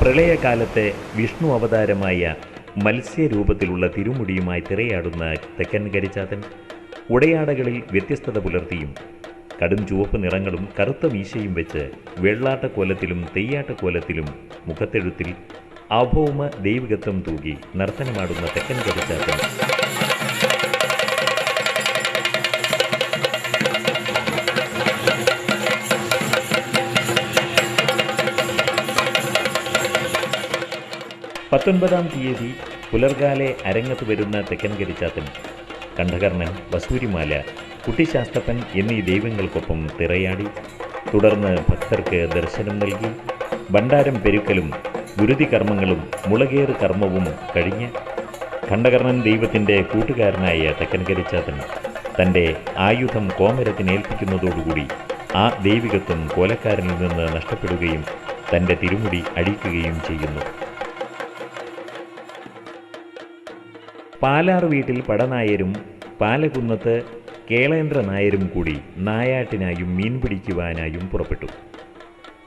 പ്രളയകാലത്തെ വിഷ്ണു അവതാരമായ മത്സ്യരൂപത്തിലുള്ള തിരുമുടിയുമായി തിരയാടുന്ന തെക്കൻ കരിച്ചാത്തൻ ഉടയാടകളിൽ വ്യത്യസ്തത പുലർത്തിയും കടും ചുവപ്പ് നിറങ്ങളും കറുത്ത മീശയും വെച്ച് വെള്ളാട്ടക്കോലത്തിലും തെയ്യാട്ടക്കോലത്തിലും മുഖത്തെഴുത്തിൽ അഭൗമ ദൈവികത്വം തൂകി നർത്തനമാടുന്ന തെക്കൻ കരിച്ചാത്തൻ പത്തൊൻപതാം തീയതി പുലർകാലെ അരങ്ങത്ത് വരുന്ന തെക്കൻ കരിച്ചാത്തൻ കണ്ഠകർണൻ, വസൂരിമാല, കുട്ടിശാസ്തപ്പൻ എന്നീ ദൈവങ്ങൾക്കൊപ്പം തിറയാടി തുടർന്ന് ഭക്തർക്ക് ദർശനം നൽകി ഭണ്ഡാരം പെരുക്കലും ഗുരുതി കർമ്മങ്ങളും മുളകേറ് കർമ്മവും കഴിഞ്ഞ് ഖണ്ഡകർണൻ ദൈവത്തിൻ്റെ കൂട്ടുകാരനായ തെക്കൻ കരിച്ചാത്തൻ തൻ്റെ ആയുധം കോമരത്തിനേൽപ്പിക്കുന്നതോടുകൂടി ആ ദൈവികത്വം കോലക്കാരനിൽ നിന്ന് നഷ്ടപ്പെടുകയും തൻ്റെ തിരുമുടി അടിക്കുകയും ചെയ്യുന്നു. പാലാർ വീട്ടിൽ പടനായരും പാലകുന്നത്ത് കേളേന്ദ്ര നായരും കൂടി നായാട്ടിനായും മീൻ പിടിക്കുവാനായും പുറപ്പെട്ടു.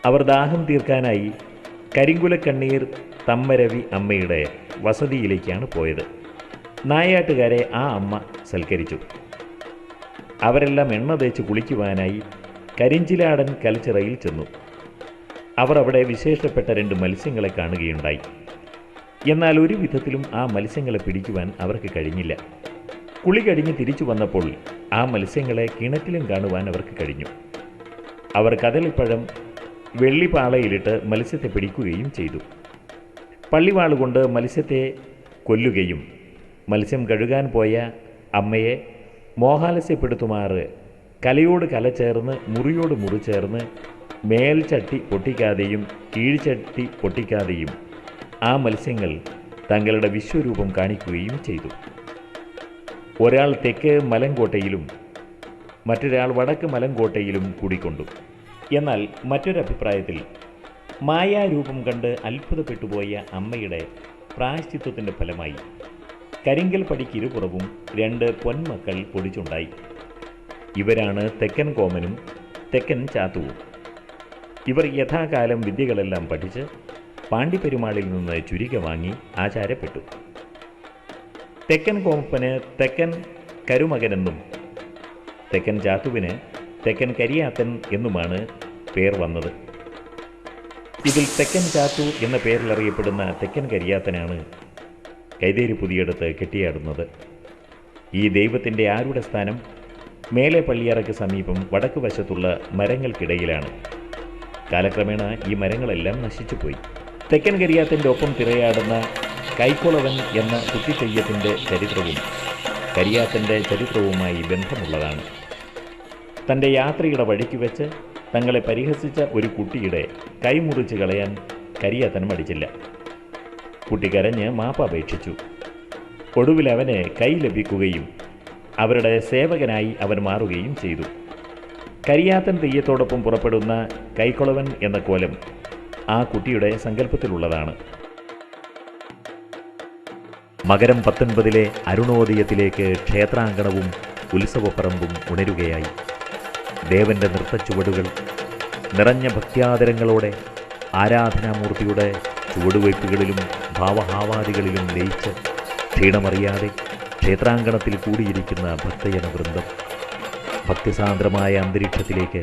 അവർ ദാഹം തീർക്കാനായി കരിങ്കുലക്കണ്ണീർ തമ്മരവി അമ്മയുടെ വസതിയിലേക്കാണ് പോയത്. നായാട്ടുകാരെ ആ അമ്മ സൽക്കരിച്ചു. അവരെല്ലാം എണ്ണ തേച്ച് കുളിക്കുവാനായി കരിഞ്ചിലാടൻ കൽച്ചിറയിൽ ചെന്നു. അവർ അവിടെ വിശേഷപ്പെട്ട 2 മത്സ്യങ്ങളെ കാണുകയുണ്ടായി. എന്നാൽ ഒരു വിധത്തിലും ആ മത്സ്യങ്ങളെ പിടിക്കുവാൻ അവർക്ക് കഴിഞ്ഞില്ല. കുളി കഴിഞ്ഞ് തിരിച്ചു വന്നപ്പോൾ ആ മത്സ്യങ്ങളെ കിണറ്റിലും കാണുവാൻ അവർക്ക് കഴിഞ്ഞു. അവർ കദളിപ്പഴം വെള്ളിപ്പാളയിലിട്ട് മത്സ്യത്തെ പിടിക്കുകയും ചെയ്തു. പള്ളിവാളുകൊണ്ട് മത്സ്യത്തെ കൊല്ലുകയും മത്സ്യം കഴുകാൻ പോയ അമ്മയെ മോഹാലസ്യപ്പെടുത്തുമാറ് കലയോട് കല ചേർന്ന് മുറിയോട് മുറി ചേർന്ന് മേൽച്ചട്ടി പൊട്ടിക്കാതെയും കീഴ്ച്ചട്ടി പൊട്ടിക്കാതെയും ആ മത്സ്യങ്ങൾ തങ്ങളുടെ വിശ്വരൂപം കാണിക്കുകയും ചെയ്തു. ഒരാൾ തെക്ക് മലങ്കോട്ടയിലും മറ്റൊരാൾ വടക്ക് മലങ്കോട്ടയിലും കൂടിക്കൊണ്ടു. എന്നാൽ മറ്റൊരഭിപ്രായത്തിൽ മായാരൂപം കണ്ട് അത്ഭുതപ്പെട്ടുപോയ അമ്മയുടെ പ്രായശ്ചിത്വത്തിൻ്റെ ഫലമായി കരിങ്കൽ പടിക്കിരുപുറവും 2 പൊന്മക്കൾ പൊടിച്ചുണ്ടായി. ഇവരാണ് തെക്കൻ കോമനും തെക്കൻ ചാത്തുവും. ഇവർ യഥാകാലം വിദ്യകളെല്ലാം പഠിച്ച് പാണ്ഡിപ്പെരുമാളിൽ നിന്ന് ചുരിക വാങ്ങി ആചാരപ്പെട്ടു. തെക്കൻ കോമപ്പന് തെക്കൻ കരുമകനെന്നും തെക്കൻ ചാത്തുവിന് തെക്കൻ കരിയാത്തൻ എന്നുമാണ് പേർ വന്നത്. ഇതിൽ തെക്കൻ ചാത്തു എന്ന പേരിലറിയപ്പെടുന്ന തെക്കൻ കരിയാത്തനാണ് കൈതേരി പുതിയെടുത്ത് കെട്ടിയാടുന്നത്. ഈ ദൈവത്തിൻ്റെ ആരുടെ സ്ഥാനം മേലെ പള്ളിയറയ്ക്ക് സമീപം വടക്ക് വശത്തുള്ള മരങ്ങൾക്കിടയിലാണ്. കാലക്രമേണ ഈ മരങ്ങളെല്ലാം നശിച്ചുപോയി. തെക്കൻ കരിയാത്തൻ്റെ ഒപ്പം തിരയാടുന്ന കൈക്കുളവൻ എന്ന കുട്ടിത്തെയ്യത്തിൻ്റെ ചരിത്രവും കരിയാത്തൻ്റെ ചരിത്രവുമായി ബന്ധമുള്ളതാണ്. തൻ്റെ യാത്രയുടെ വഴിക്ക് വെച്ച് തങ്ങളെ പരിഹസിച്ച ഒരു കുട്ടിയുടെ കൈമുറിച്ച് കളയാൻ കരിയാത്തൻ മടിച്ചില്ല. കുട്ടി കരഞ്ഞ് മാപ്പപേക്ഷിച്ചു. ഒടുവിൽ അവന് കൈ ലഭിക്കുകയും അവരുടെ സേവകനായി അവൻ മാറുകയും ചെയ്തു. കരിയാത്തൻ തെയ്യത്തോടൊപ്പം പുറപ്പെടുന്ന കൈക്കുളവൻ എന്ന കോലം ആ കുട്ടിയുടെ സങ്കല്പത്തിലുള്ളതാണ്. മകരം 19 അരുണോദയത്തിലേക്ക് ക്ഷേത്രാങ്കണവും ഉത്സവപ്പറമ്പും ഉണരുകയായി. ദേവൻ്റെ നൃത്തച്ചുവടുകൾ നിറഞ്ഞ ഭക്ത്യാദരങ്ങളോടെ ആരാധനാമൂർത്തിയുടെ ചുവടുവയ്പ്പുകളിലും ഭാവഹാവാദികളിലും ലയിച്ച് ക്ഷീണമറിയാതെ ക്ഷേത്രാങ്കണത്തിൽ കൂടിയിരിക്കുന്ന ഭക്തജനവൃന്ദം ഭക്തിസാന്ദ്രമായ അന്തരീക്ഷത്തിലേക്ക്